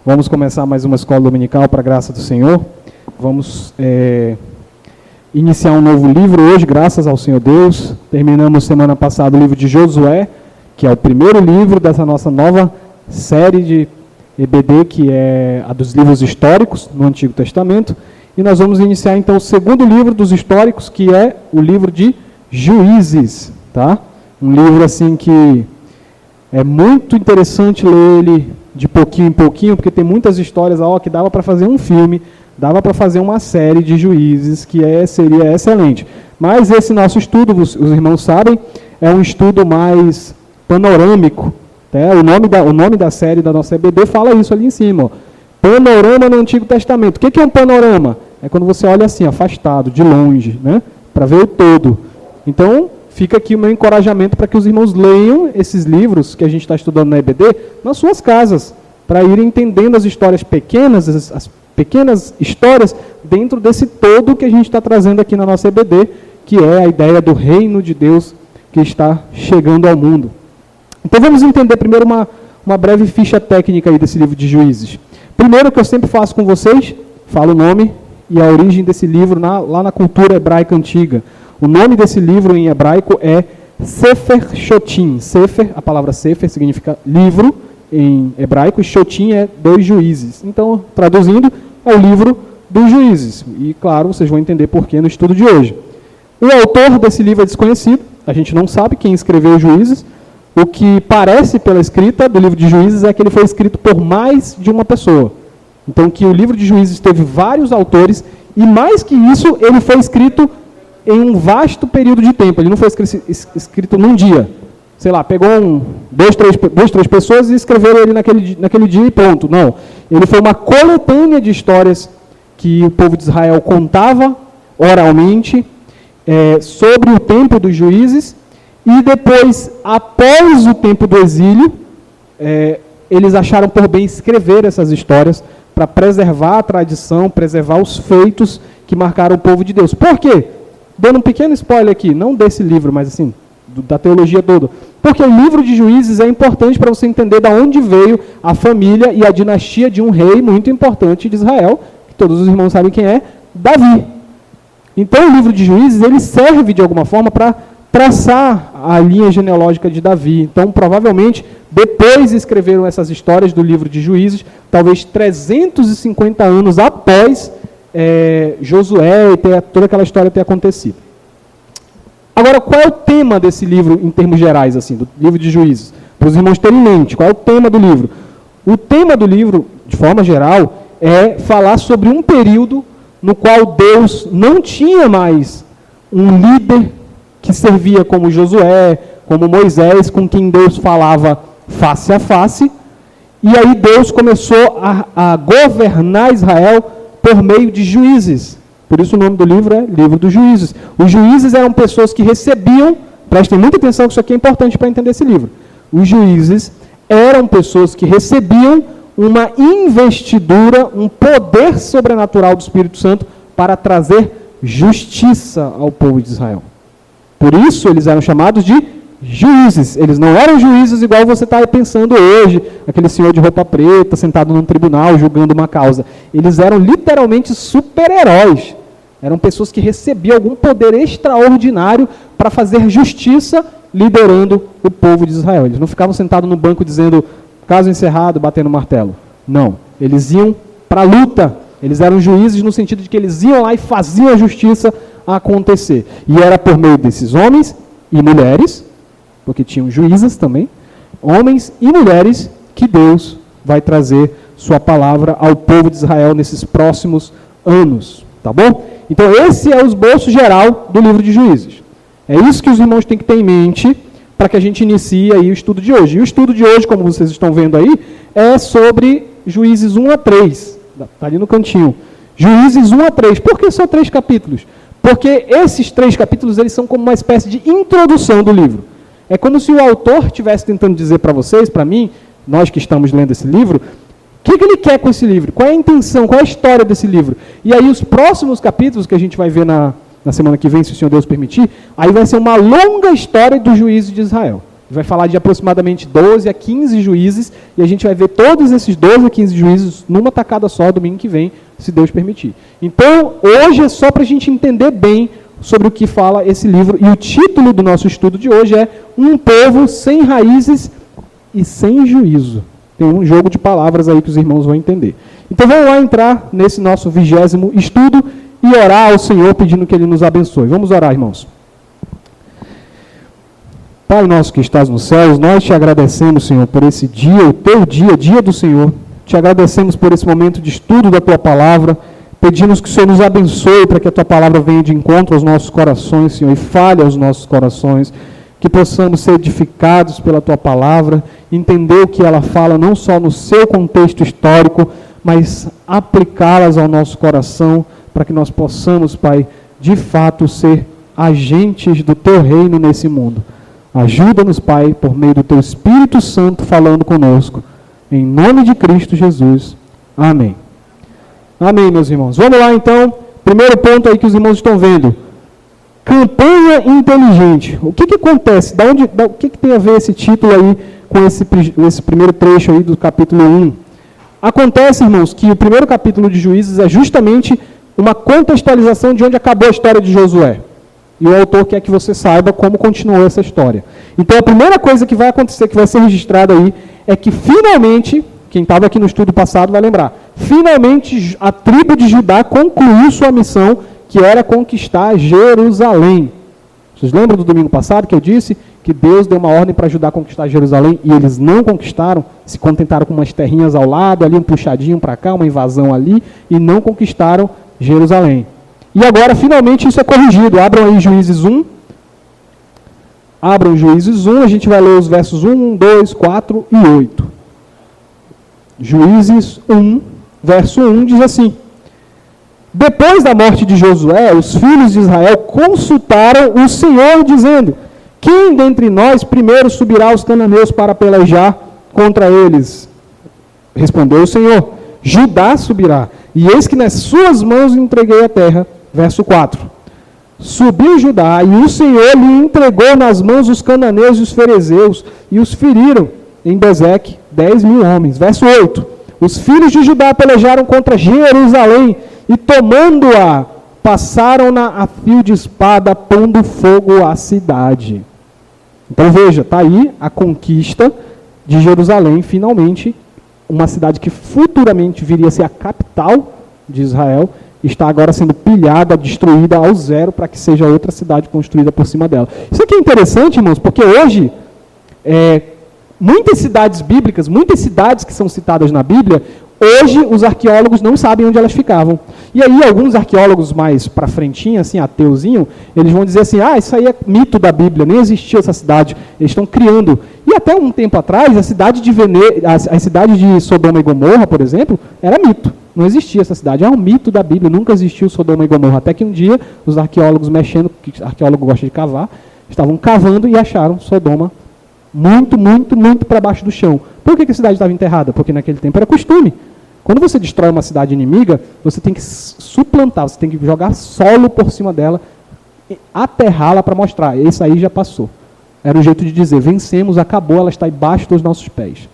Vamos começar mais uma escola dominical para a graça do Senhor. Vamos iniciar um novo livro hoje, graças ao Senhor Deus. Terminamos semana passada o livro de Josué, que é o primeiro livro dessa nossa nova série de EBD, que é a dos livros históricos no Antigo Testamento. E nós vamos iniciar então o segundo livro dos históricos, que é o livro de Juízes, tá? Um livro assim que é muito interessante ler ele de pouquinho em pouquinho, porque tem muitas histórias que dava para fazer um filme, dava para fazer uma série de Juízes, que seria excelente. Mas esse nosso estudo, os irmãos sabem, é um estudo mais panorâmico. Tá? O nome da série da nossa EBD fala isso ali em cima. Ó. Panorama no Antigo Testamento. O que é um panorama? É quando você olha assim, afastado, de longe, né? Para ver o todo. Então, fica aqui o meu encorajamento para que os irmãos leiam esses livros que a gente está estudando na EBD nas suas casas, para irem entendendo as histórias pequenas, as pequenas histórias dentro desse todo que a gente está trazendo aqui na nossa EBD, que é a ideia do reino de Deus que está chegando ao mundo. Então vamos entender primeiro uma breve ficha técnica aí desse livro de Juízes. Primeiro, que eu sempre faço com vocês, falo o nome e a origem desse livro lá na cultura hebraica antiga. O nome desse livro em hebraico é Sefer Shotim. Sefer, a palavra Sefer significa livro em hebraico, e Shotim é 2 juízes. Então, traduzindo, é o livro dos juízes. E, claro, vocês vão entender por que no estudo de hoje. O autor desse livro é desconhecido, a gente não sabe quem escreveu os Juízes. O que parece pela escrita do livro de Juízes é que ele foi escrito por mais de uma pessoa. Então, que o livro de Juízes teve vários autores, e mais que isso, ele foi escrito em um vasto período de tempo. Ele não foi escrito num dia. Sei lá, pegou duas, três pessoas e escreveram ele naquele dia e pronto. Não. Ele foi uma coletânea de histórias que o povo de Israel contava oralmente sobre o tempo dos juízes, e depois, após o tempo do exílio, eles acharam por bem escrever essas histórias para preservar a tradição, preservar os feitos que marcaram o povo de Deus. Por quê? Dando um pequeno spoiler aqui, não desse livro, mas assim, da teologia toda. Porque o livro de Juízes é importante para você entender de onde veio a família e a dinastia de um rei muito importante de Israel, que todos os irmãos sabem quem é, Davi. Então o livro de Juízes, ele serve de alguma forma para traçar a linha genealógica de Davi. Então, provavelmente, depois escreveram essas histórias do livro de Juízes, talvez 350 anos após Josué e toda aquela história ter acontecido. Agora, qual é o tema desse livro, em termos gerais, assim, do livro de Juízes? Para os irmãos terem em mente, qual é o tema do livro? O tema do livro, de forma geral, é falar sobre um período no qual Deus não tinha mais um líder que servia como Josué, como Moisés, com quem Deus falava face a face, e aí Deus começou a governar Israel por meio de juízes. Por isso o nome do livro é Livro dos Juízes. Os juízes eram pessoas que recebiam, prestem muita atenção que isso aqui é importante para entender esse livro. Os juízes eram pessoas que recebiam uma investidura, um poder sobrenatural do Espírito Santo para trazer justiça ao povo de Israel. Por isso eles eram chamados de juízes. Eles não eram juízes igual você está pensando hoje, aquele senhor de roupa preta sentado num tribunal julgando uma causa. Eles eram literalmente super-heróis. Eram pessoas que recebiam algum poder extraordinário para fazer justiça, liderando o povo de Israel. Eles não ficavam sentados no banco dizendo, caso encerrado, batendo martelo. Não. Eles iam para a luta. Eles eram juízes no sentido de que eles iam lá e faziam a justiça acontecer. E era por meio desses homens e mulheres, porque tinham juízas também, homens e mulheres, que Deus vai trazer sua palavra ao povo de Israel nesses próximos anos. Tá bom? Então esse é o esboço geral do livro de Juízes. É isso que os irmãos têm que ter em mente para que a gente inicie aí o estudo de hoje. E o estudo de hoje, como vocês estão vendo aí, é sobre Juízes 1 a 3. Está ali no cantinho. Juízes 1 a 3. Por que só 3 capítulos? Porque esses 3 capítulos eles são como uma espécie de introdução do livro. É como se o autor estivesse tentando dizer para vocês, para mim, nós que estamos lendo esse livro, o que ele quer com esse livro? Qual é a intenção? Qual é a história desse livro? E aí os próximos capítulos que a gente vai ver na semana que vem, se o Senhor Deus permitir, aí vai ser uma longa história do juízo de Israel. Vai falar de aproximadamente 12 a 15 juízes, e a gente vai ver todos esses 12 a 15 juízes numa tacada só, domingo que vem, se Deus permitir. Então, hoje é só para a gente entender bem sobre o que fala esse livro, e o título do nosso estudo de hoje é Um Povo Sem Raízes e Sem Juízo. Tem um jogo de palavras aí que os irmãos vão entender. Então vamos lá entrar nesse nosso 20º estudo e orar ao Senhor pedindo que Ele nos abençoe. Vamos orar, irmãos. Pai nosso que estás nos céus, nós te agradecemos, Senhor, por esse dia, o teu dia, dia do Senhor. Te agradecemos por esse momento de estudo da tua palavra. Pedimos que o Senhor nos abençoe para que a tua palavra venha de encontro aos nossos corações, Senhor, e fale aos nossos corações. Que possamos ser edificados pela tua palavra, entender o que ela fala, não só no seu contexto histórico, mas aplicá-las ao nosso coração, para que nós possamos, Pai, de fato ser agentes do teu reino nesse mundo. Ajuda-nos, Pai, por meio do teu Espírito Santo falando conosco. Em nome de Cristo Jesus. Amém. Amém, meus irmãos. Vamos lá, então. Primeiro ponto aí que os irmãos estão vendo. Campanha inteligente. O que acontece? O que tem a ver esse título aí com esse primeiro trecho aí do capítulo 1? Acontece, irmãos, que o primeiro capítulo de Juízes é justamente uma contextualização de onde acabou a história de Josué. E o autor quer que você saiba como continuou essa história. Então, a primeira coisa que vai acontecer, que vai ser registrada aí, é que finalmente, quem estava aqui no estudo passado vai lembrar, finalmente a tribo de Judá concluiu sua missão, que era conquistar Jerusalém. Vocês lembram do domingo passado que eu disse que Deus deu uma ordem para Judá conquistar Jerusalém e eles não conquistaram, se contentaram com umas terrinhas ao lado, ali um puxadinho para cá, uma invasão ali, e não conquistaram Jerusalém. E agora, finalmente, isso é corrigido. Abram aí Juízes 1. Abram Juízes 1, a gente vai ler os versos 1, 2, 4 e 8. Juízes 1, verso 1, diz assim: Depois da morte de Josué, os filhos de Israel consultaram o Senhor, dizendo: Quem dentre nós primeiro subirá aos cananeus para pelejar contra eles? Respondeu o Senhor: Judá subirá, e eis que nas suas mãos entreguei a terra. Verso 4. Subiu Judá, e o Senhor lhe entregou nas mãos os cananeus e os ferezeus, e os feriram em Bezeque 10.000 homens. Verso 8. Os filhos de Judá pelejaram contra Jerusalém, e tomando-a, passaram-na a fio de espada, pondo fogo à cidade. Então veja, está aí a conquista de Jerusalém, finalmente, uma cidade que futuramente viria a ser a capital de Israel, está agora sendo pilhada, destruída ao zero, para que seja outra cidade construída por cima dela. Isso aqui é interessante, irmãos, porque hoje, muitas cidades bíblicas, muitas cidades que são citadas na Bíblia, hoje os arqueólogos não sabem onde elas ficavam. E aí alguns arqueólogos mais para frentinho, assim, ateuzinho, eles vão dizer assim, isso aí é mito da Bíblia, nem existiu essa cidade, eles estão criando. E até um tempo atrás, a cidade de Sodoma e Gomorra, por exemplo, era mito. Não existia essa cidade, é um mito da Bíblia, nunca existiu Sodoma e Gomorra. Até que um dia, os arqueólogos mexendo, porque arqueólogo gosta de cavar, estavam cavando e acharam Sodoma muito, muito, muito para baixo do chão. Por que a cidade estava enterrada? Porque naquele tempo era costume. Quando você destrói uma cidade inimiga, você tem que suplantar, você tem que jogar solo por cima dela, aterrá-la para mostrar. Isso aí já passou. Era um jeito de dizer, vencemos, acabou, ela está embaixo dos nossos pés.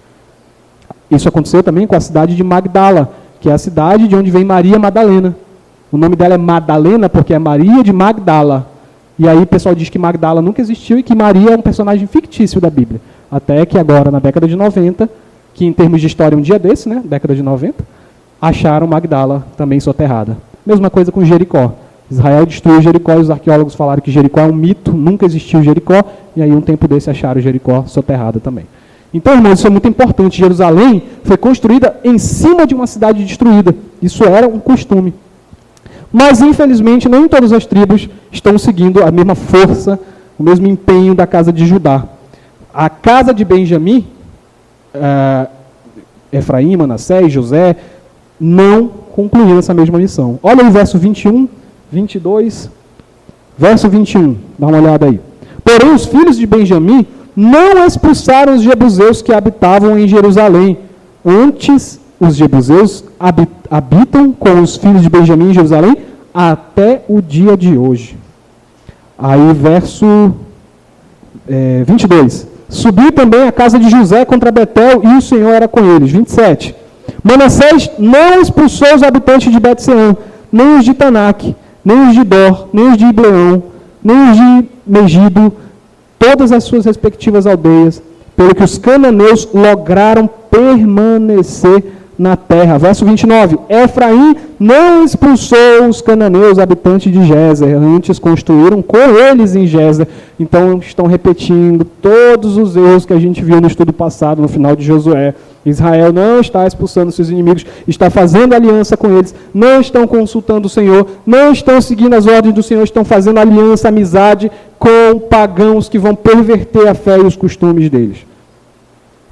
Isso aconteceu também com a cidade de Magdala, que é a cidade de onde vem Maria Madalena. O nome dela é Madalena porque é Maria de Magdala. E aí o pessoal diz que Magdala nunca existiu e que Maria é um personagem fictício da Bíblia. Até que agora, na década de 90, que em termos de história um dia desse, né, década de 90, acharam Magdala também soterrada. Mesma coisa com Jericó. Israel destruiu Jericó e os arqueólogos falaram que Jericó é um mito, nunca existiu Jericó, e aí um tempo desse acharam Jericó soterrada também. Então, irmãos, isso é muito importante. Jerusalém foi construída em cima de uma cidade destruída. Isso era um costume. Mas, infelizmente, nem todas as tribos estão seguindo a mesma força, o mesmo empenho da casa de Judá. A casa de Benjamim, Efraim, Manassés, José, não concluíram essa mesma missão. Olha aí o verso 21, 22, verso 21, dá uma olhada aí. Porém, os filhos de Benjamim não expulsaram os jebuseus que habitavam em Jerusalém. Antes, os jebuseus habitam com os filhos de Benjamim em Jerusalém até o dia de hoje. Aí, verso 22. Subiu também a casa de José contra Betel, e o Senhor era com eles. 27. Manassés não expulsou os habitantes de Bet-Sean, nem os de Tanaque, nem os de Dor, nem os de Ibleão, nem os de Megido, todas as suas respectivas aldeias, pelo que os cananeus lograram permanecer na terra. Verso 29. Efraim não expulsou os cananeus, habitantes de Gézer, antes construíram com eles em Gézer. Então estão repetindo todos os erros que a gente viu no estudo passado, no final de Josué. Israel não está expulsando seus inimigos, está fazendo aliança com eles, não estão consultando o Senhor, não estão seguindo as ordens do Senhor, estão fazendo aliança, amizade com pagãos que vão perverter a fé e os costumes deles.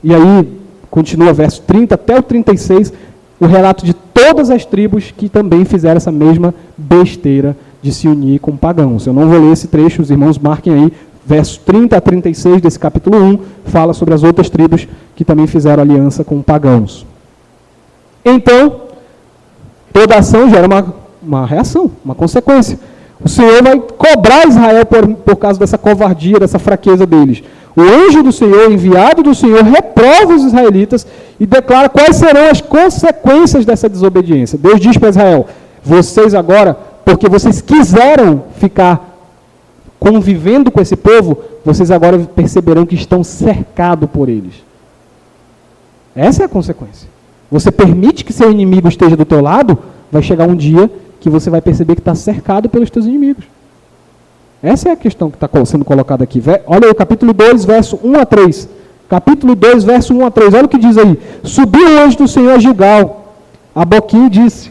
E aí, continua verso 30 até o 36, o relato de todas as tribos que também fizeram essa mesma besteira de se unir com pagãos. Eu não vou ler esse trecho, os irmãos marquem aí, versos 30 a 36 desse capítulo 1, fala sobre as outras tribos que também fizeram aliança com pagãos. Então, toda ação gera uma reação, uma consequência. O Senhor vai cobrar Israel por causa dessa covardia, dessa fraqueza deles. O anjo do Senhor, enviado do Senhor, reprova os israelitas e declara quais serão as consequências dessa desobediência. Deus diz para Israel: vocês agora, porque vocês quiseram ficar convivendo com esse povo, vocês agora perceberão que estão cercados por eles. Essa é a consequência. Você permite que seu inimigo esteja do teu lado, vai chegar um dia que você vai perceber que está cercado pelos teus inimigos. Essa é a questão que está sendo colocada aqui. Olha aí o capítulo 2, verso 1 a 3. Capítulo 2, verso 1 a 3. Olha o que diz aí. Subiu o anjo do Senhor a Gilgal, a Boquim, e disse: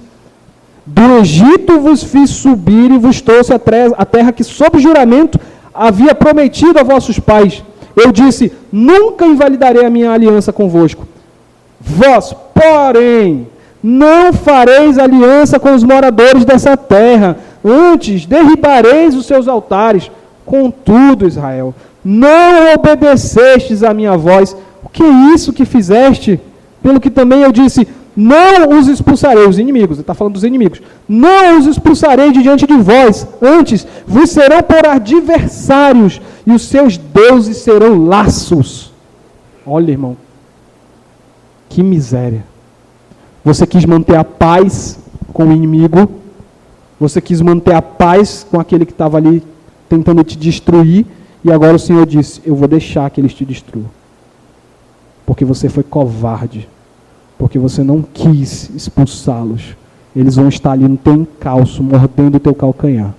do Egito vos fiz subir e vos trouxe a terra que sob juramento havia prometido a vossos pais. Eu disse: nunca invalidarei a minha aliança convosco. Vós, porém, não fareis aliança com os moradores dessa terra, antes derribareis os seus altares. Contudo, Israel, não obedecestes à minha voz. O que é isso que fizeste? Pelo que também eu disse: não os expulsarei, os inimigos, ele está falando dos inimigos, não os expulsarei de diante de vós, antes vos serão por adversários, e os seus deuses serão laços. Olha, irmão, que miséria. Você quis manter a paz com o inimigo, você quis manter a paz com aquele que estava ali tentando te destruir, e agora o Senhor disse: eu vou deixar que eles te destruam, porque você foi covarde, porque você não quis expulsá-los. Eles vão estar ali no teu encalço, mordendo o teu calcanhar.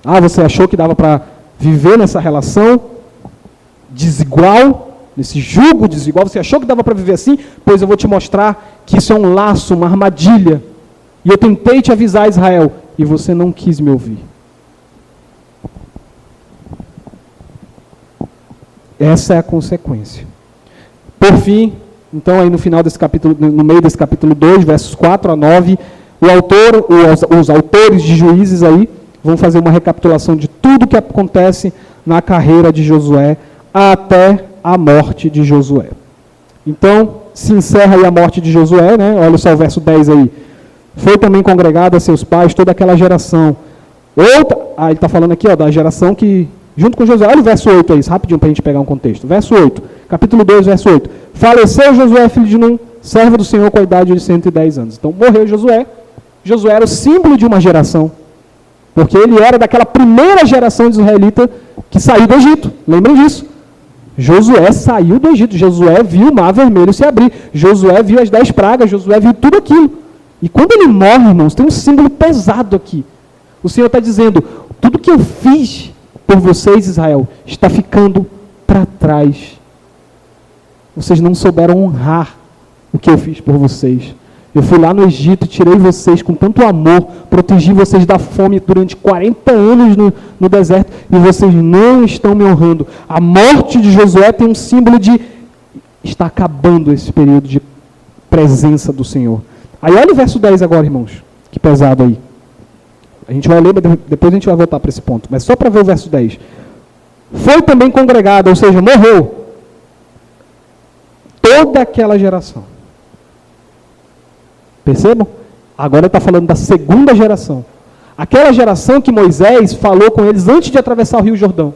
Ah, você achou que dava para viver nessa relação desigual, nesse jugo desigual? Você achou que dava para viver assim? Pois eu vou te mostrar que isso é um laço, uma armadilha. E eu tentei te avisar, Israel, e você não quis me ouvir. Essa é a consequência. Por fim, então aí no final desse capítulo, no meio desse capítulo 2, versos 4 a 9, os autores de Juízes aí vão fazer uma recapitulação de tudo que acontece na carreira de Josué até a morte de Josué. Então, se encerra aí a morte de Josué, né? Olha só o verso 10 aí. Foi também congregado a seus pais toda aquela geração. Ele está falando aqui, ó, da geração que, junto com Josué, olha o verso 8 aí, rapidinho para a gente pegar um contexto. Verso 8, capítulo 2, verso 8. Faleceu Josué, filho de Nun, servo do Senhor, com a idade de 110 anos. Então, morreu Josué. Josué era o símbolo de uma geração, porque ele era daquela primeira geração de israelita que saiu do Egito. Lembrem disso. Josué saiu do Egito. Josué viu o mar vermelho se abrir. Josué viu as 10 pragas. Josué viu tudo aquilo. E quando ele morre, irmãos, tem um símbolo pesado aqui. O Senhor está dizendo: tudo que eu fiz por vocês, Israel, está ficando para trás. Vocês não souberam honrar o que eu fiz por vocês. Eu fui lá no Egito, tirei vocês com tanto amor, protegi vocês da fome durante 40 anos no deserto, e vocês não estão me honrando. A morte de Josué tem um símbolo de está acabando esse período de presença do Senhor. Aí olha o verso 10 agora, irmãos. Que pesado aí. A gente vai ler, depois a gente vai voltar para esse ponto. Mas só para ver o verso 10. Foi também congregada, ou seja, morreu toda aquela geração. Percebam? Agora ele está falando da segunda geração. Aquela geração que Moisés falou com eles antes de atravessar o Rio Jordão.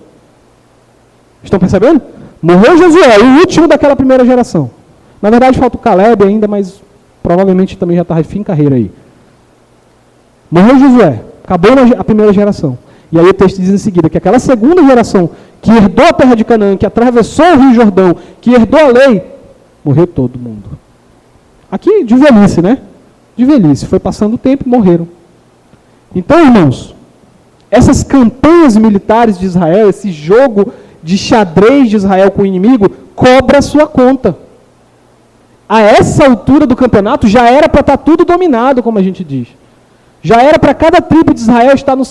Estão percebendo? Morreu Josué, o último daquela primeira geração. Na verdade, falta o Caleb ainda, mas provavelmente também já está de fim de carreira aí. Morreu Josué, acabou a primeira geração. E aí o texto diz em seguida que aquela segunda geração que herdou a terra de Canaã, que atravessou o Rio Jordão, que herdou a lei, morreu todo mundo. Aqui de velhice, né? De velhice. Foi passando o tempo e morreram. Então, irmãos, essas campanhas militares de Israel, esse jogo de xadrez de Israel com o inimigo, cobra a sua conta. A essa altura do campeonato já era para estar tudo dominado, como a gente diz. Já era para cada tribo de Israel estar no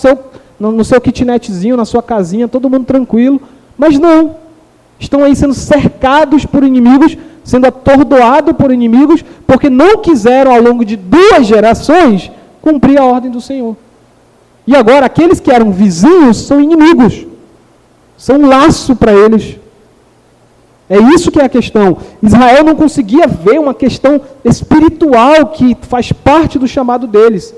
seu kitnetzinho, na sua casinha, todo mundo tranquilo. Mas não. Estão aí sendo cercados por inimigos, sendo atordoados por inimigos, porque não quiseram, ao longo de 2 gerações, cumprir a ordem do Senhor. E agora, aqueles que eram vizinhos são inimigos. São um laço para eles. É isso que é a questão. Israel não conseguia ver uma questão espiritual que faz parte do chamado deles.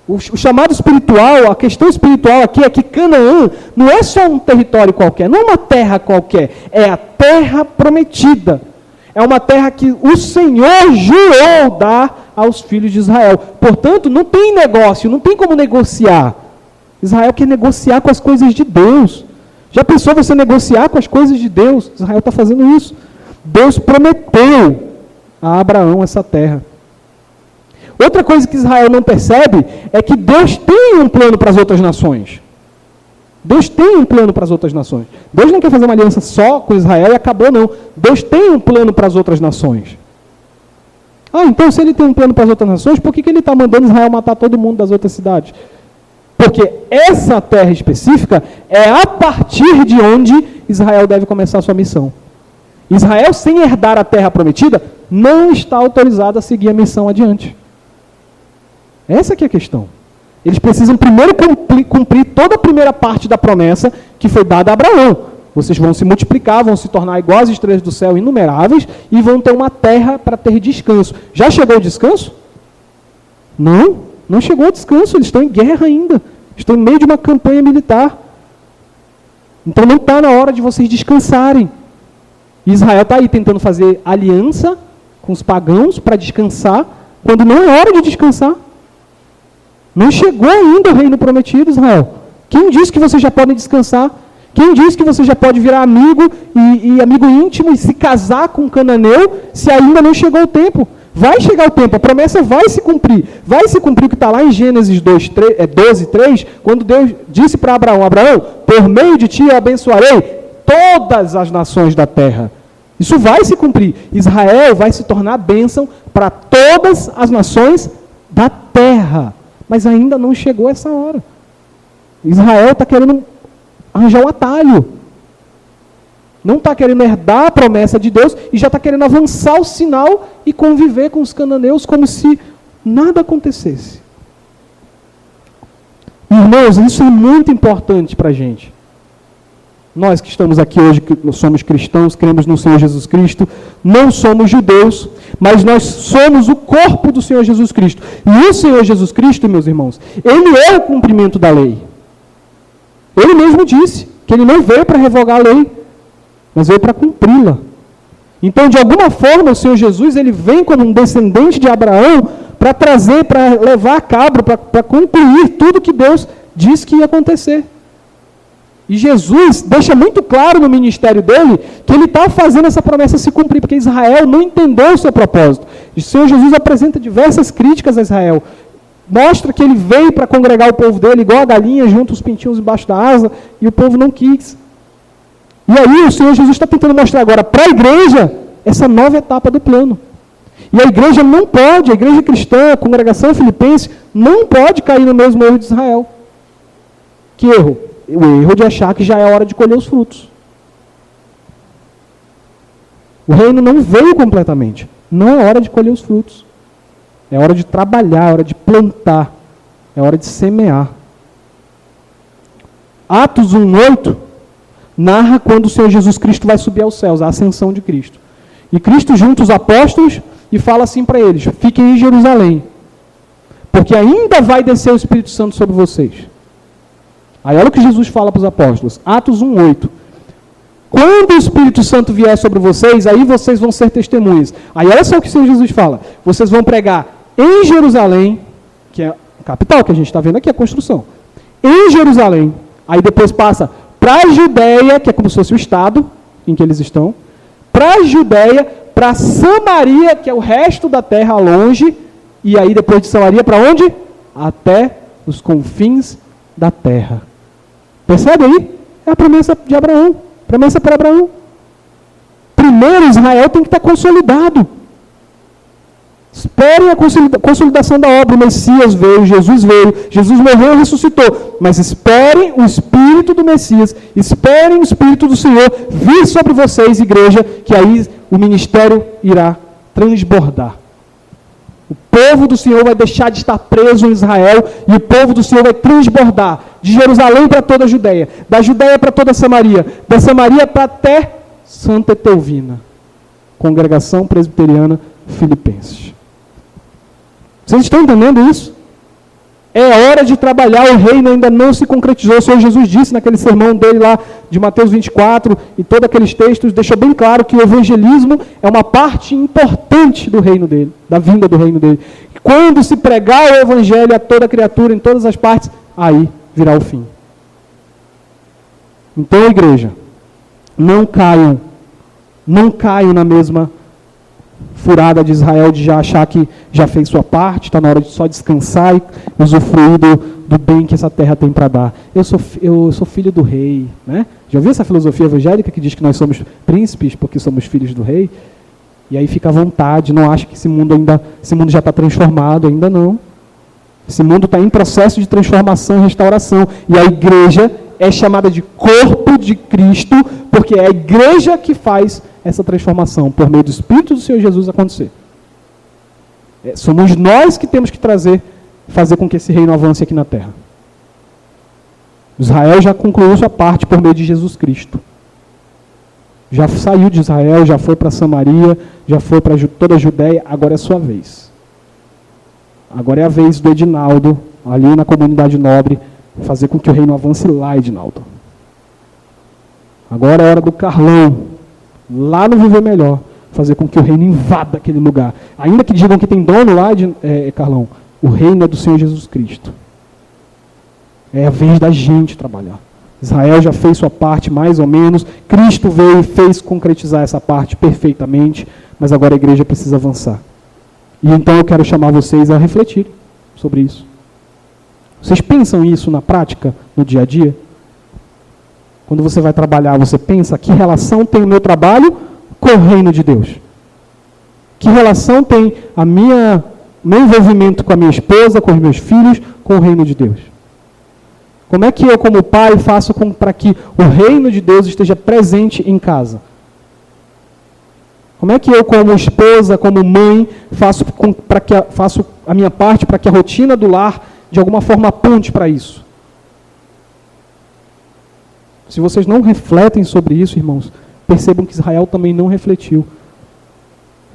O chamado espiritual, a questão espiritual aqui é que Canaã não é só um território qualquer, não é uma terra qualquer, é a terra prometida. É uma terra que o Senhor jurou dar aos filhos de Israel. Portanto, não tem negócio, não tem como negociar. Israel quer negociar com as coisas de Deus. Já pensou você negociar com as coisas de Deus? Israel está fazendo isso. Deus prometeu a Abraão essa terra. Outra coisa que Israel não percebe é que Deus tem um plano para as outras nações. Deus tem um plano para as outras nações. Deus não quer fazer uma aliança só com Israel e acabou, não. Deus tem um plano para as outras nações. Ah, então se ele tem um plano para as outras nações, por que ele está mandando Israel matar todo mundo das outras cidades? Porque essa terra específica é a partir de onde Israel deve começar a sua missão. Israel, sem herdar a terra prometida, não está autorizado a seguir a missão adiante. Essa que é a questão. Eles precisam primeiro cumprir toda a primeira parte da promessa que foi dada a Abraão. Vocês vão se multiplicar, vão se tornar iguais às estrelas do céu, inumeráveis, e vão ter uma terra para ter descanso. Já chegou o descanso? Não, não chegou o descanso. Eles estão em guerra ainda. Estão em meio de uma campanha militar. Então não está na hora de vocês descansarem. Israel está aí tentando fazer aliança com os pagãos para descansar, quando não é hora de descansar. Não chegou ainda o reino prometido, Israel. Quem disse que vocês já podem descansar? Quem disse que você já pode virar amigo e amigo íntimo e se casar com um cananeu se ainda não chegou o tempo? Vai chegar o tempo, a promessa vai se cumprir. Vai se cumprir o que está lá em Gênesis 12, 3, quando Deus disse para Abraão, Abraão, por meio de ti eu abençoarei todas as nações da terra. Isso vai se cumprir. Israel vai se tornar bênção para todas as nações da terra. Mas ainda não chegou essa hora. Israel está querendo arranjar um atalho. Não está querendo herdar a promessa de Deus e já está querendo avançar o sinal e conviver com os cananeus como se nada acontecesse. Irmãos, isso é muito importante para a gente. Nós que estamos aqui hoje, que somos cristãos, cremos no Senhor Jesus Cristo, não somos judeus, mas nós somos o corpo do Senhor Jesus Cristo. E o Senhor Jesus Cristo, meus irmãos, Ele é o cumprimento da lei. Ele mesmo disse que Ele não veio para revogar a lei, mas veio para cumpri-la. Então, de alguma forma, o Senhor Jesus, Ele vem como um descendente de Abraão para trazer, para levar a cabo, para concluir tudo que Deus disse que ia acontecer. E Jesus deixa muito claro no ministério dele que ele está fazendo essa promessa se cumprir, porque Israel não entendeu o seu propósito. O Senhor Jesus apresenta diversas críticas a Israel. Mostra que ele veio para congregar o povo dele, igual a galinha, junto os pintinhos embaixo da asa, e o povo não quis. E aí o Senhor Jesus está tentando mostrar agora para a igreja essa nova etapa do plano. E a igreja não pode, a igreja cristã, a congregação filipense, não pode cair no mesmo erro de Israel. Que erro? O erro de achar que já é hora de colher os frutos. O reino não veio completamente. Não é hora de colher os frutos. É hora de trabalhar, é hora de plantar. É hora de semear. Atos 1:8 narra quando o Senhor Jesus Cristo vai subir aos céus, a ascensão de Cristo. E Cristo junta os apóstolos e fala assim para eles, fiquem em Jerusalém, porque ainda vai descer o Espírito Santo sobre vocês. Aí olha o que Jesus fala para os apóstolos, Atos 1:8. Quando o Espírito Santo vier sobre vocês, aí vocês vão ser testemunhas. Aí olha só o que o Senhor Jesus fala. Vocês vão pregar em Jerusalém, que é a capital que a gente está vendo aqui, a construção. Em Jerusalém. Aí depois passa para a Judéia, que é como se fosse o estado em que eles estão. Para a Judéia, para Samaria, que é o resto da terra longe. E aí depois de Samaria, para onde? Até os confins da terra. Percebe aí? É a promessa de Abraão. Promessa para Abraão. Primeiro, Israel tem que estar consolidado. Esperem a consolidação da obra. O Messias veio, Jesus morreu e ressuscitou. Mas esperem o Espírito do Messias, esperem o Espírito do Senhor vir sobre vocês, igreja, que aí o ministério irá transbordar. O povo do Senhor vai deixar de estar preso em Israel e o povo do Senhor vai transbordar de Jerusalém para toda a Judéia, da Judéia para toda a Samaria, da Samaria para até Santa Etelvina, Congregação Presbiteriana Filipenses. Vocês estão entendendo isso? É hora de trabalhar, o reino ainda não se concretizou. O Senhor Jesus disse naquele sermão dele lá de Mateus 24 e todos aqueles textos, deixou bem claro que o evangelismo é uma parte importante do reino dele, da vinda do reino dele. Quando se pregar o evangelho a toda criatura, em todas as partes, aí virá o fim. Então, igreja, não caiam na mesma furada de Israel, de já achar que já fez sua parte, está na hora de só descansar e usufruir do bem que essa terra tem para dar. Eu sou filho do rei, né? Já ouviu essa filosofia evangélica que diz que nós somos príncipes porque somos filhos do rei? E aí fica à vontade, não acha que esse mundo já está transformado, ainda não. Esse mundo está em processo de transformação e restauração. E a igreja é chamada de corpo de Cristo, porque é a igreja que faz essa transformação, por meio do Espírito do Senhor Jesus acontecer. Somos nós que temos que fazer com que esse reino avance aqui na terra. Israel já concluiu sua parte por meio de Jesus Cristo. Já saiu de Israel, já foi para Samaria, já foi para toda a Judéia, agora é a sua vez. Agora é a vez do Edinaldo, ali na comunidade nobre, fazer com que o reino avance lá, Edinaldo. Agora é a hora do Carlão, lá no Viver Melhor, fazer com que o reino invada aquele lugar. Ainda que digam que tem dono lá, Carlão, o reino é do Senhor Jesus Cristo. É a vez da gente trabalhar. Israel já fez sua parte, mais ou menos. Cristo veio e fez concretizar essa parte perfeitamente, mas agora a igreja precisa avançar. E então eu quero chamar vocês a refletir sobre isso. Vocês pensam isso na prática, no dia a dia? Quando você vai trabalhar, você pensa que relação tem o meu trabalho com o reino de Deus? Que relação tem meu envolvimento com a minha esposa, com os meus filhos, com o reino de Deus? Como é que eu, como pai, faço para que o reino de Deus esteja presente em casa? Como é que eu, como esposa, como mãe, faço a minha parte para que a rotina do lar, de alguma forma, aponte para isso? Se vocês não refletem sobre isso, irmãos, percebam que Israel também não refletiu.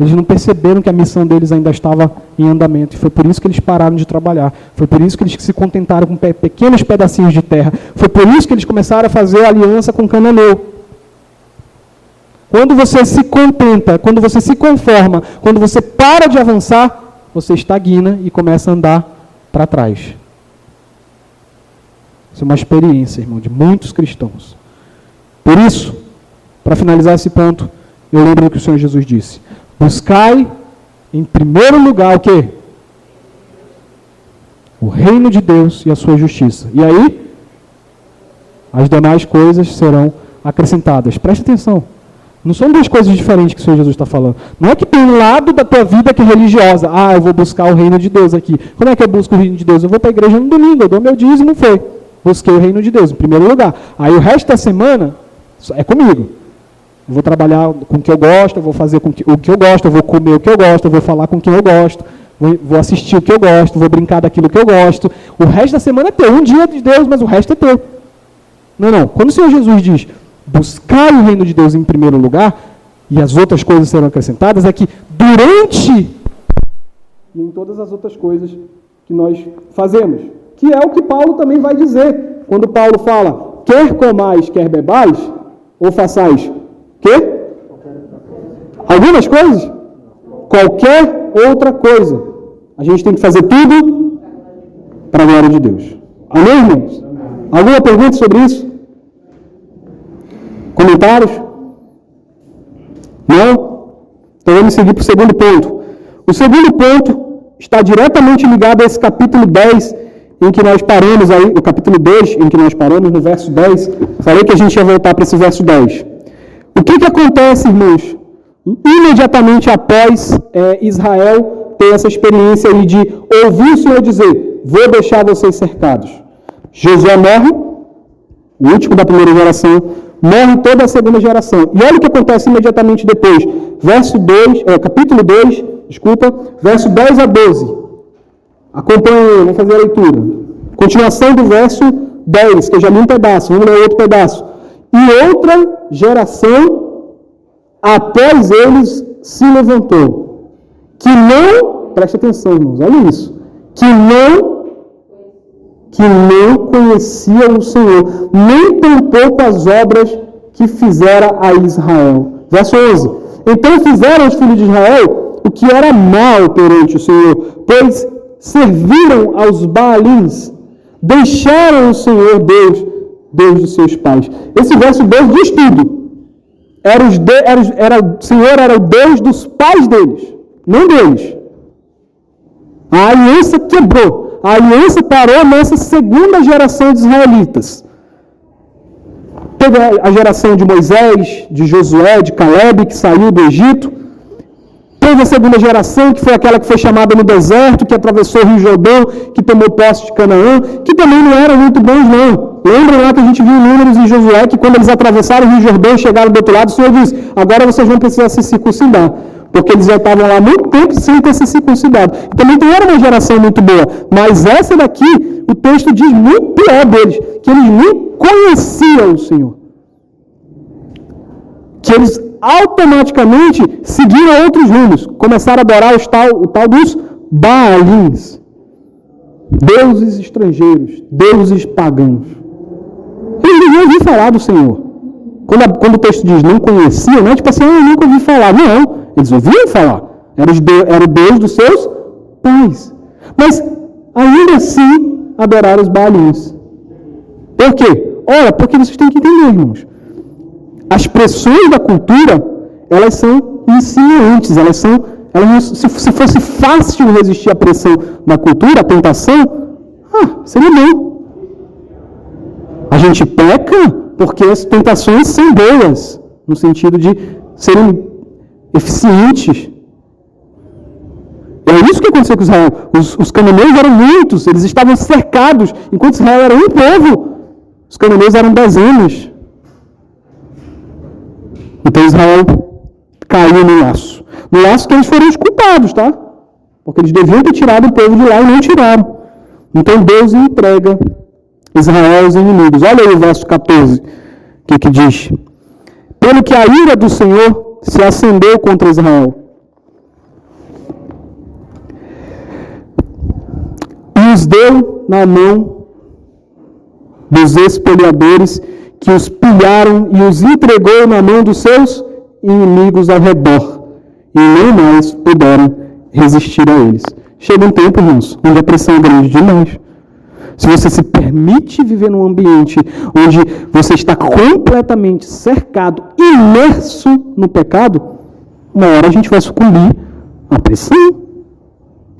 Eles não perceberam que a missão deles ainda estava em andamento. E foi por isso que eles pararam de trabalhar. Foi por isso que eles se contentaram com pequenos pedacinhos de terra. Foi por isso que eles começaram a fazer aliança com Cananeu. Quando você se contenta, quando você se conforma, quando você para de avançar, você estagna e começa a andar para trás. Isso é uma experiência, irmão, de muitos cristãos. Por isso, para finalizar esse ponto, eu lembro do que o Senhor Jesus disse. Buscai, em primeiro lugar, o quê? O reino de Deus e a sua justiça. E aí, as demais coisas serão acrescentadas. Preste atenção. Não são duas coisas diferentes que o Senhor Jesus está falando. Não é que tem um lado da tua vida que é religiosa. Ah, eu vou buscar o reino de Deus aqui. Como é que eu busco o reino de Deus? Eu vou para a igreja no domingo, eu dou meu dízimo, foi. Busquei o reino de Deus, em primeiro lugar. Aí o resto da semana é comigo. Eu vou trabalhar com o que eu gosto, eu vou fazer o que eu gosto, eu vou comer o que eu gosto, eu vou falar com quem eu gosto, vou assistir o que eu gosto, vou brincar daquilo que eu gosto. O resto da semana é teu. Um dia de Deus, mas o resto é teu. Não. Quando o Senhor Jesus diz, buscar o reino de Deus em primeiro lugar, e as outras coisas serão acrescentadas, é que durante e em todas as outras coisas que nós fazemos, que é o que Paulo também vai dizer. Quando Paulo fala, quer comais, quer bebais, Ou façais quê? Algumas coisas? Qualquer outra coisa. A gente tem que fazer tudo para a glória de Deus. Amém, irmãos? Alguma pergunta sobre isso? Comentários? Não? Então vamos seguir para o segundo ponto. O segundo ponto está diretamente ligado a esse capítulo 10, em que nós paramos aí, o capítulo 2, em que nós paramos no verso 10. Falei que a gente ia voltar para esse verso 10. O que acontece, irmãos? Imediatamente após Israel ter essa experiência aí de ouvir o Senhor dizer, vou deixar vocês cercados. Josué morre, o último da primeira geração, morre toda a segunda geração. E olha o que acontece imediatamente depois. Capítulo 2, verso 10 a 12. Acompanhe aí, vamos fazer a leitura. Continuação do verso 10, que eu já li um pedaço, vamos ler outro pedaço. E outra geração, após eles, se levantou. Que não, preste atenção, irmãos, olha isso. Que não conhecia o Senhor, nem tampouco as obras que fizera a Israel. Verso 11. Então fizeram os filhos de Israel o que era mal perante o Senhor, pois serviram aos Baalins, deixaram o Senhor Deus dos seus pais. Esse verso 2 diz tudo. O Senhor era o Deus dos pais deles, não deles. A aliança quebrou. A aliança parou nessa segunda geração de israelitas. Teve a geração de Moisés, de Josué, de Caleb, que saiu do Egito. Teve a segunda geração, que foi aquela que foi chamada no deserto, que atravessou o Rio Jordão, que tomou posse de Canaã, que também não eram muito bons, não. Lembra lá que a gente viu números em Josué, que quando eles atravessaram o Rio Jordão e chegaram do outro lado, o Senhor disse, agora vocês vão precisar se circuncidar. Porque eles já estavam lá há muito tempo sem ter se circuncidado. Também não era uma geração muito boa. Mas essa daqui, o texto diz muito pior deles, que eles nem conheciam o Senhor. Que eles automaticamente seguiram outros rumos. Começaram a adorar o tal dos Baalins. Deuses estrangeiros, deuses pagãos. Eles não ouviram falar do Senhor. Quando o texto diz não conheciam, não é tipo assim, eu nunca ouvi falar. Não, eles ouviram falar. Era o Deus dos seus pais. Mas ainda assim adoraram os Baalins. Por quê? Olha, porque vocês têm que entender, irmãos. As pressões da cultura, elas são incipientes, se fosse fácil resistir à pressão da cultura, à tentação, seria bom. A gente peca porque as tentações são boas, no sentido de serem eficientes. É isso que aconteceu com Israel. Os cananeus eram muitos, eles estavam cercados, enquanto Israel era um povo, os cananeus eram dezenas. Então Israel caiu no laço. No laço que eles foram os culpados, tá? Porque eles deviam ter tirado o povo de lá e não tiraram. Então Deus entrega Israel aos inimigos. Olha aí o verso 14, que diz. Pelo que a ira do Senhor se acendeu contra Israel. E os deu na mão dos espoliadores, que os pilharam e os entregou na mão dos seus inimigos ao redor, e não mais puderam resistir a eles. Chega um tempo, irmãos, onde a pressão é grande demais. Se você se permite viver num ambiente onde você está completamente cercado, imerso no pecado, uma hora a gente vai sucumbir à pressão.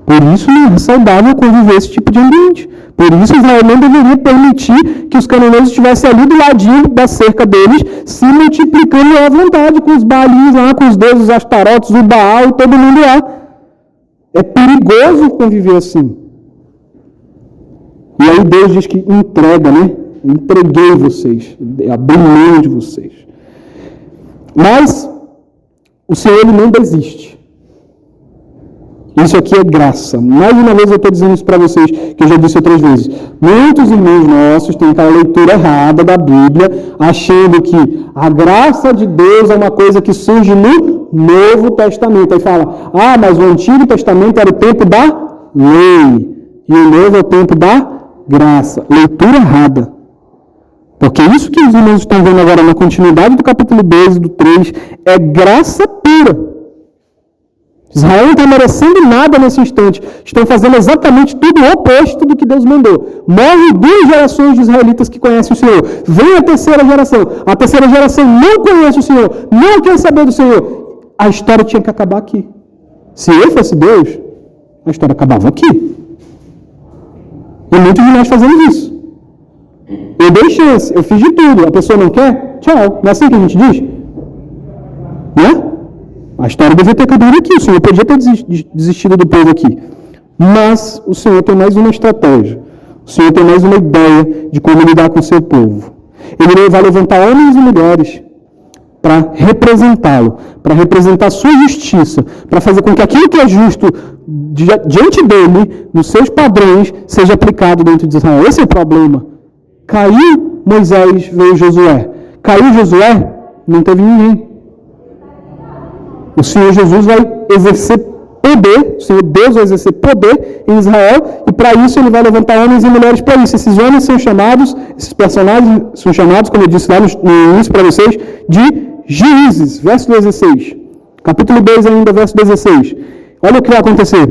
Por isso não é saudável conviver esse tipo de ambiente. Por isso Israel não deveria permitir que os cananeus estivessem ali do ladinho da cerca deles, se multiplicando à vontade, com os Baalins lá, com os deuses Astarotes, o Baal, todo mundo lá. É perigoso conviver assim. E aí Deus diz que entrega, né? Entreguei vocês, abri mão de vocês. Mas o Senhor ele não desiste. Isso aqui é graça. Mais uma vez eu estou dizendo isso para vocês, que eu já disse outras vezes. Muitos irmãos nossos têm aquela leitura errada da Bíblia, achando que a graça de Deus é uma coisa que surge no Novo Testamento. Aí fala, mas o Antigo Testamento era o tempo da lei, e o Novo é o tempo da graça. Leitura errada. Porque isso que os irmãos estão vendo agora na continuidade do capítulo 2 e do 3 é graça pura. Israel não está merecendo nada nesse instante. Estão fazendo exatamente tudo o oposto do que Deus mandou. Morrem 2 gerações de israelitas que conhecem o Senhor. Vem a terceira geração. A terceira geração não conhece o Senhor. Não quer saber do Senhor. A história tinha que acabar aqui. Se eu fosse Deus, a história acabava aqui. E muitos de nós fazemos isso. Eu dei chance, eu fiz de tudo. A pessoa não quer? Tchau. Não é assim que a gente diz? Né? A história devia ter acabado aqui. O Senhor podia ter desistido do povo aqui. Mas o Senhor tem mais uma estratégia. O Senhor tem mais uma ideia de como lidar com o seu povo. Ele vai levantar homens e mulheres para representá-lo, para representar a sua justiça, para fazer com que aquilo que é justo diante dele, nos seus padrões, seja aplicado dentro de Israel. Esse é o problema. Caiu Moisés, veio Josué. Caiu Josué, não teve ninguém. O Senhor Jesus vai exercer poder, o Senhor Deus vai exercer poder em Israel, e para isso ele vai levantar homens e mulheres para isso. Esses homens são chamados, esses personagens são chamados, como eu disse lá no início para vocês, de juízes. Verso 16. Capítulo 2 ainda, verso 16. Olha o que vai acontecer.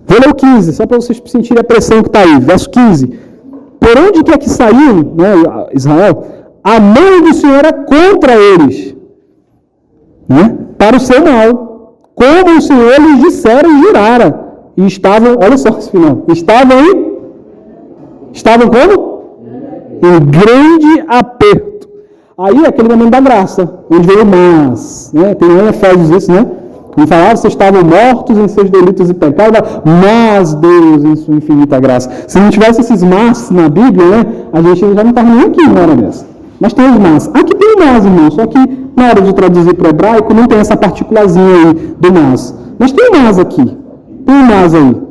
Vou ler o 15, só para vocês sentirem a pressão que está aí. Verso 15. Por onde quer que saiu, né, Israel, a mão do Senhor era contra eles, né, para o seu mal, como o Senhor lhes dissera e jurara. E estavam, olha só esse final, estavam como? Em grande aperto. Aí é aquele momento da graça, onde veio o mas, né, tem em Efésios isso, né? E falaram, vocês estavam mortos em seus delitos e pecados, mas Deus, em sua infinita graça. Se não tivesse esses mas na Bíblia, né, a gente já não estava nem aqui na hora dessa. Mas tem os mas. Aqui tem o mas, irmão, só que na hora de traduzir para o hebraico não tem essa particulazinha aí do mas. Mas tem o mas aqui. Tem o mas aí.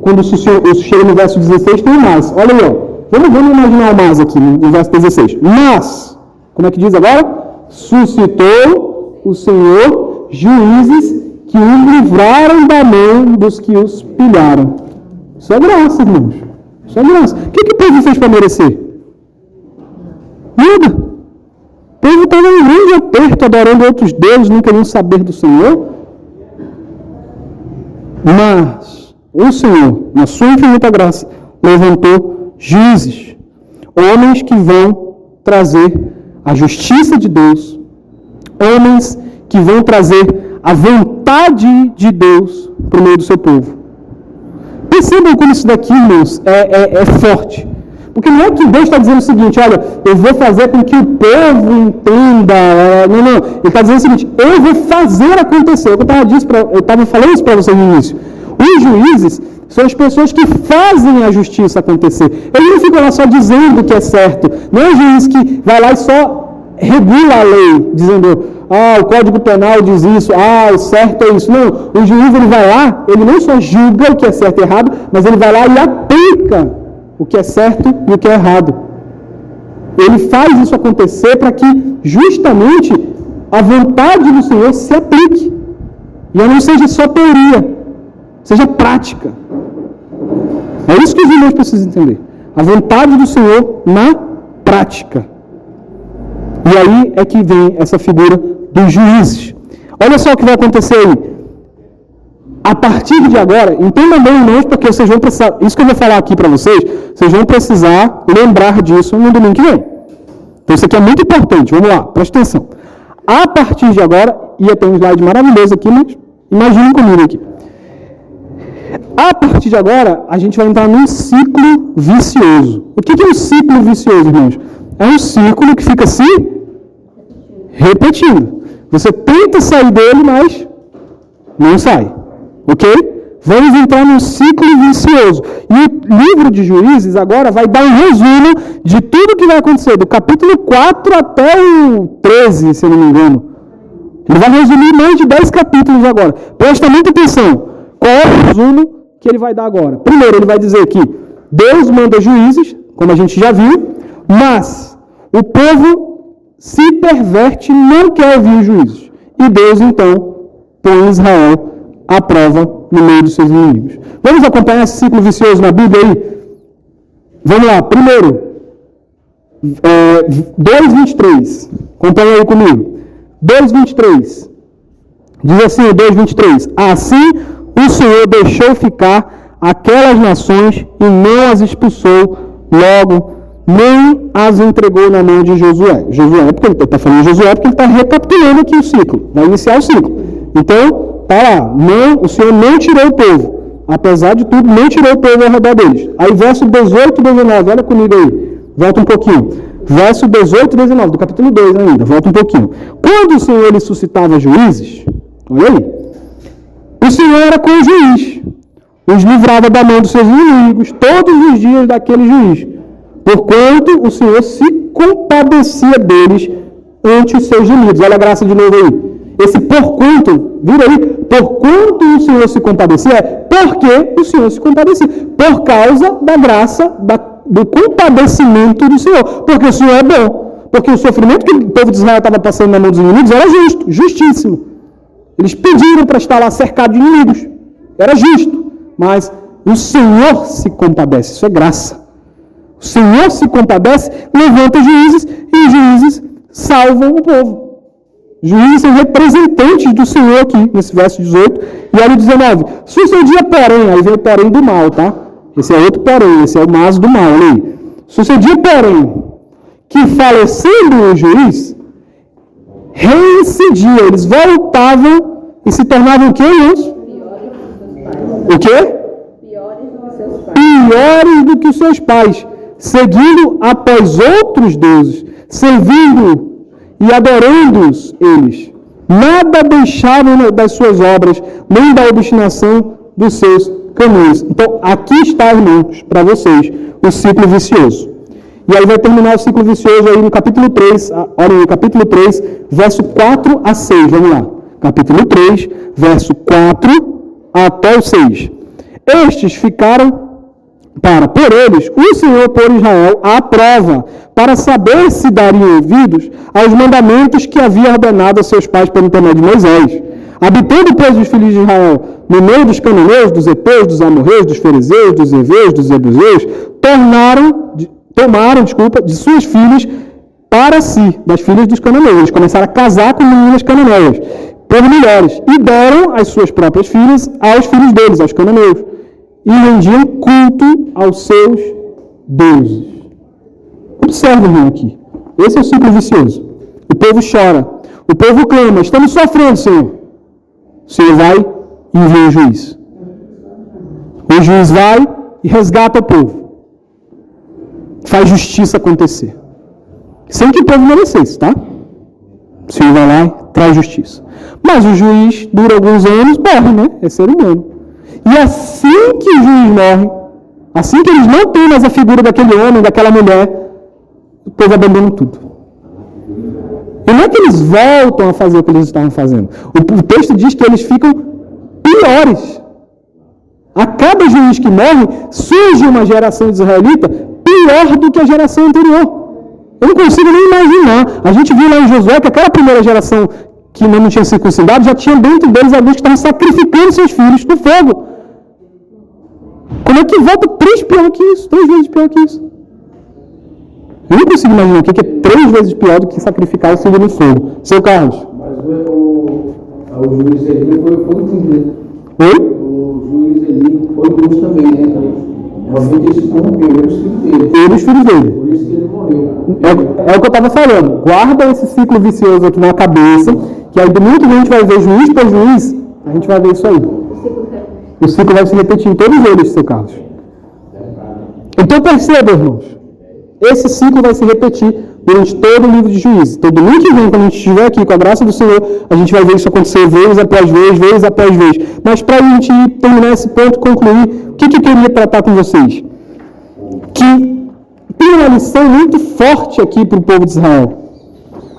Quando chega no verso 16, tem o mas. Olha aí, ó. Vamos imaginar o mas aqui, no verso 16. Mas, como é que diz agora? Suscitou o Senhor juízes que os livraram da mão dos que os pilharam. Isso é graça, irmãos. Isso é graça. O que o povo fez para merecer? Nada. O povo estava em grande aperto, adorando outros deuses, não queriam saber do Senhor. Mas o Senhor, na sua infinita graça, levantou juízes, homens que vão trazer a justiça de Deus, homens que vão trazer a vontade de Deus para o meio do seu povo. Percebam como isso daqui, irmãos, é forte. Porque não é que Deus está dizendo o seguinte, olha, eu vou fazer com que o povo entenda. Não. Ele está dizendo o seguinte, eu vou fazer acontecer. Eu estava falando isso para vocês no início. Os juízes são as pessoas que fazem a justiça acontecer. Eles não ficam lá só dizendo o que é certo. Não é o juiz que vai lá e só regula a lei, dizendo, o Código Penal diz isso, o certo é isso. Não, o juiz ele vai lá, ele não só julga o que é certo e errado, mas ele vai lá e aplica o que é certo e o que é errado. Ele faz isso acontecer para que justamente a vontade do Senhor se aplique. E ela não seja só teoria, seja prática. É isso que os irmãos precisam entender. A vontade do Senhor na prática. E aí é que vem essa figura dos juízes. Olha só o que vai acontecer aí. A partir de agora, entendam bem, irmãos, porque vocês vão precisar, isso que eu vou falar aqui para vocês, vocês vão precisar lembrar disso no domingo que vem. Então isso aqui é muito importante, vamos lá, presta atenção. A partir de agora, ia ter um slide maravilhoso aqui, mas imaginem comigo aqui. A partir de agora, a gente vai entrar num ciclo vicioso. O que é um ciclo vicioso, irmãos? É um círculo que fica se repetindo. Você tenta sair dele, mas não sai. Ok? Vamos entrar num ciclo vicioso. E o livro de Juízes agora vai dar um resumo de tudo que vai acontecer, do capítulo 4 até o 13, se eu não me engano. Ele vai resumir mais de 10 capítulos agora. Presta muita atenção. Qual é o resumo que ele vai dar agora? Primeiro, ele vai dizer que Deus manda juízes, como a gente já viu, mas o povo se perverte, não quer ouvir os juízes. E Deus, então, põe Israel à prova no meio dos seus inimigos. Vamos acompanhar esse ciclo vicioso na Bíblia aí? Vamos lá. Primeiro, 2:23. Acompanha aí comigo. 2:23. Diz assim, 2:23. Assim o Senhor deixou ficar aquelas nações e não as expulsou logo, nem as entregou na mão de Josué. Josué, porque ele está falando de Josué, porque ele está recapitulando aqui o ciclo. Vai iniciar o ciclo. Então, tá lá. Não, o Senhor não tirou o povo. Apesar de tudo, não tirou o povo ao redor deles. Aí, verso 18 e 19. Olha comigo aí. Volta um pouquinho. Verso 18 e 19, do capítulo 2 ainda. Volta um pouquinho. Quando o Senhor lhe suscitava juízes, olha aí. O Senhor era com o juiz. Os livrava da mão dos seus inimigos todos os dias daquele juiz. Porquanto o Senhor se compadecia deles ante os seus gemidos. Olha a graça de novo aí. Esse porquanto, vira aí, porquanto o Senhor se compadecia, é porque o Senhor se compadecia. Por causa da graça, do compadecimento do Senhor. Porque o Senhor é bom. Porque o sofrimento que o povo de Israel estava passando na mão dos inimigos era justo, justíssimo. Eles pediram para estar lá cercado de inimigos. Era justo. Mas o Senhor se compadece. Isso é graça. O Senhor se compadece, levanta juízes e os juízes salvam o povo. Juízes são representantes do Senhor aqui, nesse verso 18. E olha o 19. Sucedia, porém, aí vem o porém do mal, tá? Esse é outro porém, esse é o mas do mal, olha aí. Sucedia, porém, que falecendo o juiz, reincidia, eles voltavam e se tornavam o quê, irmãos? O quê? Piores do que os seus pais, seguindo após outros deuses, servindo e adorando-os eles. Nada deixavam das suas obras, nem da obstinação dos seus caminhos. Então, aqui está, irmãos, para vocês, o ciclo vicioso. E aí vai terminar o ciclo vicioso aí no capítulo 3, olha aí, capítulo 3, verso 4 a 6, vamos lá. Capítulo 3, verso 4 até o 6. Estes ficaram por eles, o Senhor por Israel à prova, para saber se dariam ouvidos aos mandamentos que havia ordenado a seus pais por intermédio de Moisés. Habitando, pois, os filhos de Israel no meio dos cananeus, dos heteus, dos amorreus, dos fariseus, dos heveus, dos jebuseus, tomaram de suas filhas para si, das filhas dos cananeus. Eles começaram a casar com meninas cananeias, por mulheres, e deram as suas próprias filhas aos filhos deles, aos cananeus, e rendiam culto aos seus deuses. Observe, irmão, aqui. Esse é o ciclo vicioso. O povo chora. O povo clama. Estamos sofrendo, Senhor. O Senhor vai e envia o juiz. O juiz vai e resgata o povo. Faz justiça acontecer. Sem que o povo merecesse, tá? O Senhor vai lá e traz justiça. Mas o juiz dura alguns anos, morre, né? É ser humano. E assim que o juiz morre, assim que eles não têm mais a figura daquele homem, daquela mulher, o povo abandona tudo. E não é que eles voltam a fazer o que eles estavam fazendo. O texto diz que eles ficam piores. A cada juiz que morre, surge uma geração israelita pior do que a geração anterior. Eu não consigo nem imaginar. A gente viu lá em Josué que aquela primeira geração que não tinha circuncidado, já tinha dentro deles alguns que estavam sacrificando seus filhos no fogo. Como é que volta 3 vezes pior que isso? Eu não consigo imaginar o que é 3 vezes pior do que sacrificar o filho no fogo. Seu Carlos. Mas o juiz Eli foi justo. Oi? O juiz Eli foi justo também, né? Realmente ele se corrompeu, ele e os filhos dele. Ele e os filhos dele. Por isso que ele morreu. É o que eu estava falando. Guarda esse ciclo vicioso aqui na cabeça, que aí domingo que a gente vai ver juiz por juiz, a gente vai ver isso aí. O ciclo vai se repetir em todos eles, seu Carlos. Então perceba, irmãos. Esse ciclo vai se repetir durante todo o livro de Juízes. Então, domingo que vem, quando a gente estiver aqui com a graça do Senhor, a gente vai ver isso acontecer vez após vez. Mas para a gente terminar esse ponto, concluir, o que eu queria tratar com vocês? Que tem uma lição muito forte aqui para o povo de Israel.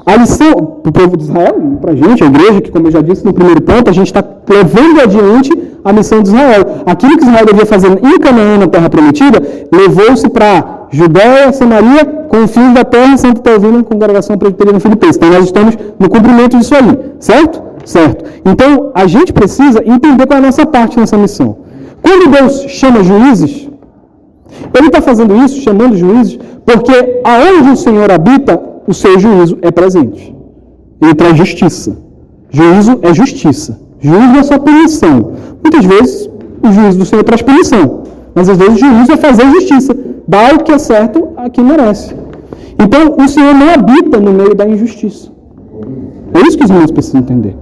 A lição para o povo de Israel, e para a gente, a igreja, que como eu já disse no primeiro ponto, a gente está levando adiante a missão de Israel. Aquilo que Israel devia fazer em Canaã, na Terra Prometida, levou-se para Judéia, Samaria, confins da terra, Santa Teovina, congregação presbiteriana filipense. Então nós estamos no cumprimento disso aí, certo? Certo. Então a gente precisa entender qual é a nossa parte nessa missão. Quando Deus chama juízes, Ele está fazendo isso, chamando juízes, porque aonde o Senhor habita, o seu juízo é presente. Ele traz justiça. Juízo é justiça. Juízo é só punição. Muitas vezes, o juízo do Senhor traz punição. Mas às vezes o juízo é fazer justiça. Dar o que é certo a quem merece. Então, o Senhor não habita no meio da injustiça. É isso que os irmãos precisam entender.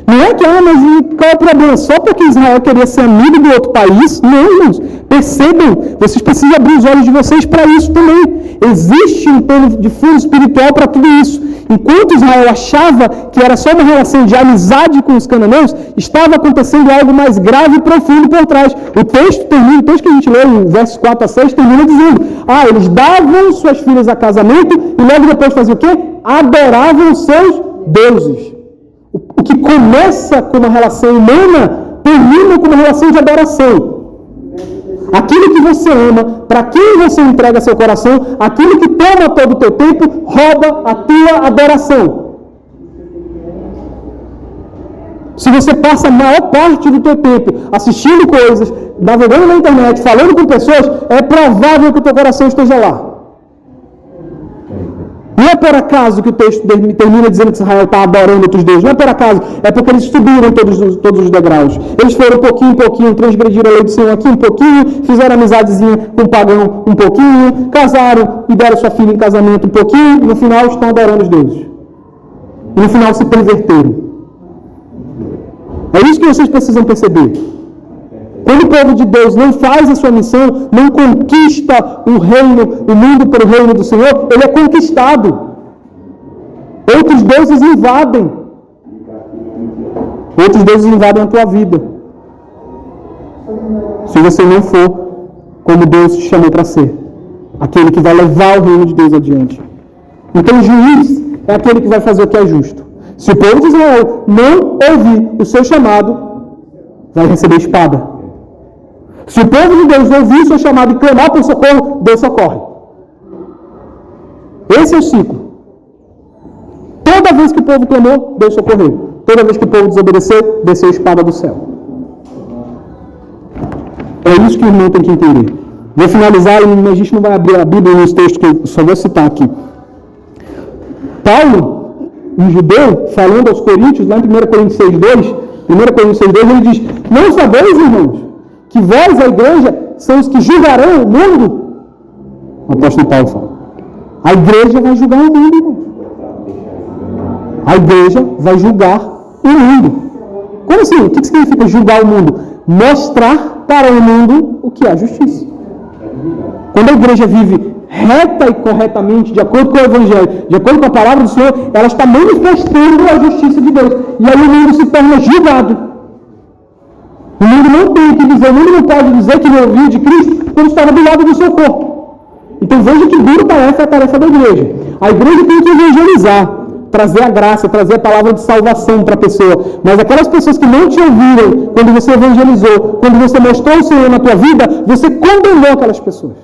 Não é que, mas qual é o problema? Só porque Israel queria ser amigo do outro país? Não, irmãos. Percebam, vocês precisam abrir os olhos de vocês para isso também. Existe um plano de fundo espiritual para tudo isso. Enquanto Israel achava que era só uma relação de amizade com os cananeus, estava acontecendo algo mais grave e profundo por trás. O texto que a gente leu, em versos 4 a 6, termina dizendo, eles davam suas filhas a casamento e logo depois faziam o quê? Adoravam os seus deuses. O que começa com uma relação humana, termina com uma relação de adoração. Aquilo que você ama, para quem você entrega seu coração, aquilo que toma todo o teu tempo, rouba a tua adoração. Se você passa a maior parte do teu tempo assistindo coisas, navegando na internet, falando com pessoas, é provável que o teu coração esteja lá. Não é por acaso que o texto termina dizendo que Israel está adorando outros deuses. Não é por acaso. É porque eles subiram todos os degraus. Eles foram pouquinho em pouquinho, transgrediram a lei do Senhor aqui um pouquinho, fizeram amizadezinha com o pagão um pouquinho, casaram e deram sua filha em casamento um pouquinho, e no final estão adorando os deuses. E no final se perverteram. É isso que vocês precisam perceber. Quando o povo de Deus não faz a sua missão, não conquista o mundo pelo reino do Senhor, ele é conquistado. Outros deuses invadem. Outros deuses invadem a tua vida. Se você não for como Deus te chamou para ser. Aquele que vai levar o reino de Deus adiante. Então o juiz é aquele que vai fazer o que é justo. Se o povo de Israel não ouvir o seu chamado, vai receber espada. Se o povo de Deus ouvir o seu chamado e clamar por socorro, Deus socorre. Esse é o ciclo. Toda vez que o povo clamou, Deus socorreu. Toda vez que o povo desobedeceu, desceu a espada do céu. É isso que o irmão tem que entender. Vou finalizar, e a gente não vai abrir a Bíblia nos textos que eu só vou citar aqui. Paulo, um judeu, falando aos coríntios, lá em 1 Coríntios 6:2, ele diz, não sabeis, irmãos, que vós, a igreja, são os que julgarão o mundo? O apóstolo Paulo fala. A igreja vai julgar o mundo, irmão. A igreja vai julgar o mundo. Como assim? O que significa julgar o mundo? Mostrar para o mundo o que é a justiça. Quando a igreja vive reta e corretamente, de acordo com o Evangelho, de acordo com a palavra do Senhor, ela está manifestando a justiça de Deus. E aí o mundo se torna julgado. O mundo não tem que dizer, o mundo não pode dizer que não ouviu de Cristo quando estava do lado do seu corpo. Então veja que dura tarefa é a tarefa da igreja. A igreja tem que evangelizar, trazer a graça, trazer a palavra de salvação para a pessoa. Mas aquelas pessoas que não te ouviram quando você evangelizou, quando você mostrou o Senhor na tua vida, você condenou aquelas pessoas.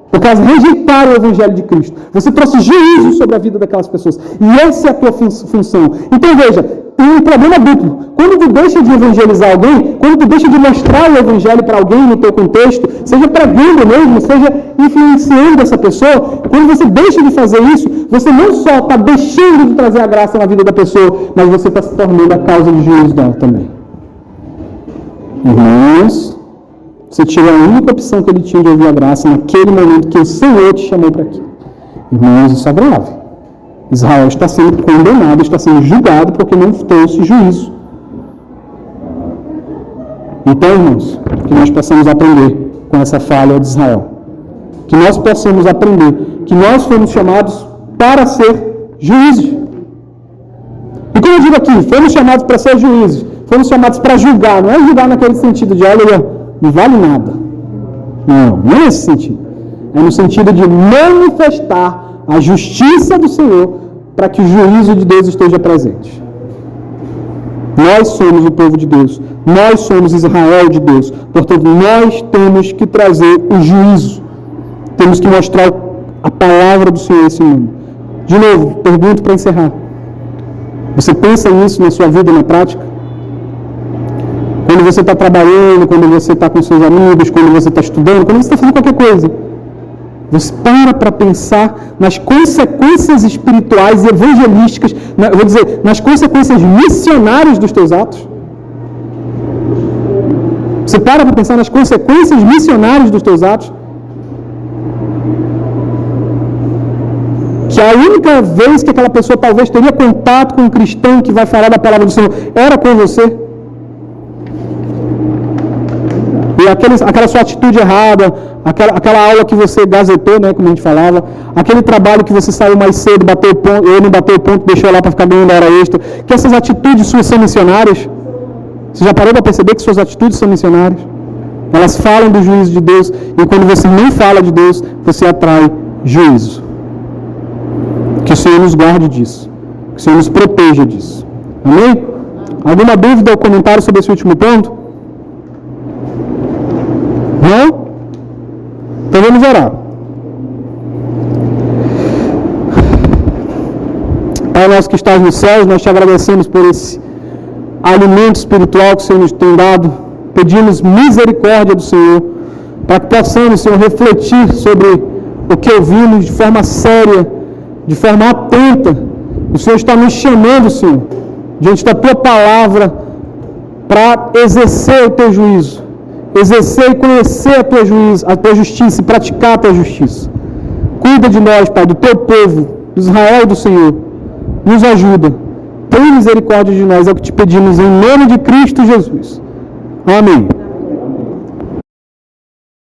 Porque elas rejeitaram o Evangelho de Cristo. Você trouxe juízo sobre a vida daquelas pessoas. E essa é a tua função. Então veja, tem um problema duplo. Quando tu deixa de evangelizar alguém, quando tu deixa de mostrar o Evangelho para alguém no teu contexto, seja pregando mesmo, seja influenciando essa pessoa, quando você deixa de fazer isso, você não só está deixando de trazer a graça na vida da pessoa, mas você está se tornando a causa de juízo dela também. Irmãos, você tirou a única opção que ele tinha de ouvir a graça naquele momento que o Senhor te chamou para aquilo. Irmãos, isso é grave. Israel está sendo condenado, está sendo julgado porque não trouxe juízo. Então, irmãos, que nós possamos aprender com essa falha de Israel. Que nós possamos aprender que nós fomos chamados para ser juízes. E como eu digo aqui, fomos chamados para ser juízes. Fomos chamados para julgar. Não é julgar naquele sentido de, olha, não vale nada. Não é nesse sentido. É no sentido de manifestar a justiça do Senhor para que o juízo de Deus esteja presente. Nós somos o povo de Deus. Nós somos Israel de Deus. Portanto, nós temos que trazer o juízo. Temos que mostrar a palavra do Senhor a esse mundo. De novo, pergunto para encerrar. Você pensa nisso na sua vida, na prática? Quando quando você está trabalhando, quando você está com seus amigos, quando você está estudando, quando você está fazendo qualquer coisa. Você para pensar nas consequências espirituais e evangelísticas, eu vou dizer, nas consequências missionárias dos teus atos. Você para pensar nas consequências missionárias dos teus atos. Que a única vez que aquela pessoa talvez teria contato com um cristão que vai falar da palavra do Senhor era com você. E aquela sua atitude errada, aquela aula que você gazetou, né, como a gente falava, aquele trabalho que você saiu mais cedo, bateu o ponto, eu não bateu o ponto, deixou lá para ficar ganhando hora extra, que essas atitudes suas são missionárias. Você já parou para perceber que suas atitudes são missionárias? Elas falam do juízo de Deus, e quando você não fala de Deus, você atrai juízo. Que o Senhor nos guarde disso, que o Senhor nos proteja disso. Amém? Alguma dúvida ou comentário sobre esse último ponto? Não? Então vamos orar. Pai nosso que estás nos céus, nós te agradecemos por esse alimento espiritual que o Senhor nos tem dado. Pedimos misericórdia do Senhor, para que possamos, Senhor, refletir sobre o que ouvimos de forma séria, de forma atenta. O Senhor está nos chamando, Senhor, diante da Tua palavra, para exercer o Teu juízo. Exercer e conhecer a tua justiça e praticar a tua justiça. Cuida de nós, Pai, do teu povo, do Israel do Senhor. Nos ajuda. Tem misericórdia de nós, é o que te pedimos em nome de Cristo Jesus. Amém.